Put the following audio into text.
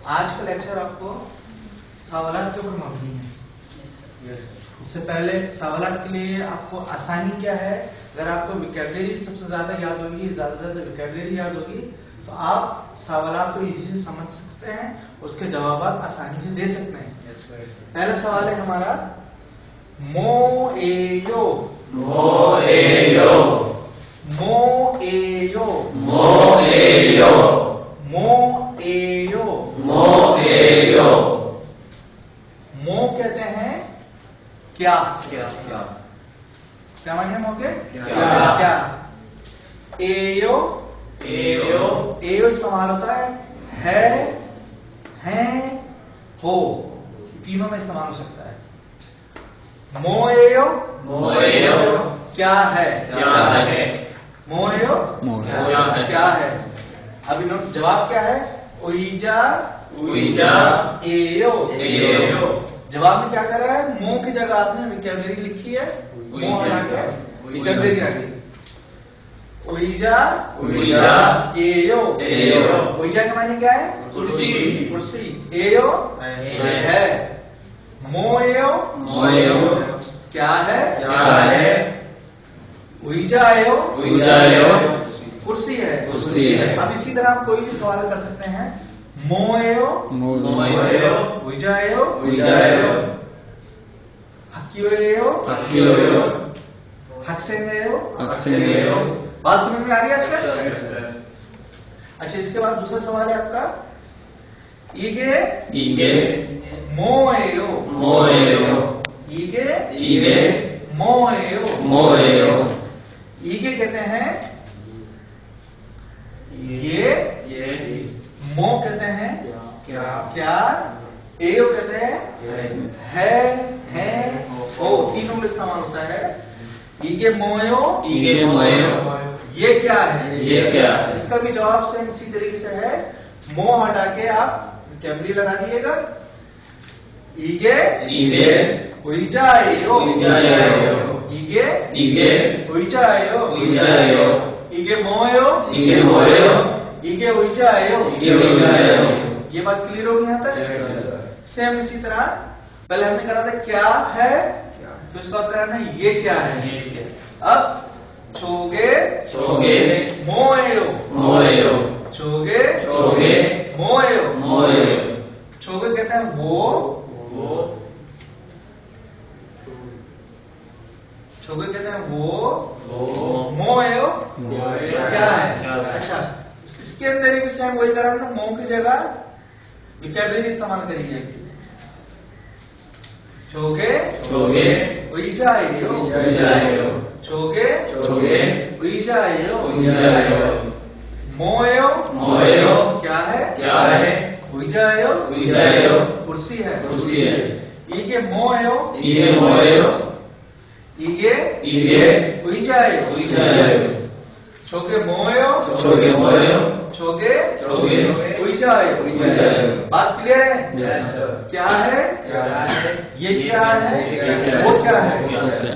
आज का लेक्चर आपको सवालात के ऊपर मबनी है। इससे पहले सवालात के लिए आपको आसानी क्या है, अगर आपको विकेबलरी सबसे ज्यादा याद होगी, ज्यादा से ज्यादा विकेबलरी याद होगी तो आप सवालात को इजी से समझ सकते हैं, उसके जवाब आसानी से दे सकते हैं। पहला सवाल है हमारा मोएयो मोएयो मोएयो मोएयो मोएयो मोएयो। मो कहते हैं क्या, क्या क्या क्या मानिए मो के क्या? क्या। एयो एयो एयो इस्तेमाल होता है हो, तीनों में इस्तेमाल हो सकता है। मोएयो मोएयो क्या है, क्या है? मोएयो क्या है। अब इन्होंने जवाब क्या है, उइजा उइजा एयो। एयो। जवाब में क्या कर रहा है, मो की जगह आपने विकेबलरी लिखी है, मो हटा के विकेबलरी आ गई। Ouija Ouija एयो एयो। उइजा के माने क्या है, कुर्सी। कुर्सी। एयो है। मोएयो मोएयो क्या है, क्या है? उइजा एयो उइजायो कुर्सी है। कुर्सी है। अब इसी तरह आप कोई भी सवाल कर सकते हैं। मोएयो मोएयो उइजायो उइजायो हकियोयो हकियोयो हक्सेंगेयो। हक्सेंगेयो। बात समझ में आ रही है आपका? अच्छा, इसके बाद दूसरा सवाल है आपका ईगे ईगे मोएयो मोएयो ईगे ईगे मोएयो। मोएयो। ईगे कहते हैं ये, मो कहते हैं क्या, एयो कहते हैं है ओ, तीनों में इस्तेमाल होता है। ईगे मोयो ईगे मोएयो ये क्या है, ये क्या है? इसका भी जवाब सेम इसी तरीके से है। मो हटा के आप कैमरी लगा दीजिएगा। ईगे ईगे उइजायो उइजायो ईगे ईगे उइजायो उइजायो ईगे मोयो ईगे मोएयो ईगे उइजायो। ईगे उइजायो। ये बात क्लियर होगी यहाँ तक? सेम इसी तरह पहले हमने करा था क्या है, तो इसका उत्तर है ना ये क्या है। अब छोगे छोगे मोएयो मोएयो छोगे छोगे मोएयो। मोएयो। छोगे कहते हैं वो छोगे कहते हैं वो मोएयो क्या है। अच्छा, इसके अंदर भी सेम वही करा ना, मो की जगह विकेबलरी इस्तेमाल करिए। छोगे छोगे उइजायो उइजायो छोगे छोगे उइजायो उइजायो। मोएयो मोएयो क्या है, क्या है? उइजायो उइजायो कुर्सी है। कुर्सी है। ईगे मोएयो ईगे मोएयो ईगे ईगे उइजायो उइजायो छोगे मोएयो छोगे मोएयो छोगे छोगे उइजायो। उइजायो। बात क्लियर है? Yes, sir. क्या है, क्या है? ये क्या है, ये क्या है? वो क्या क्या है। है?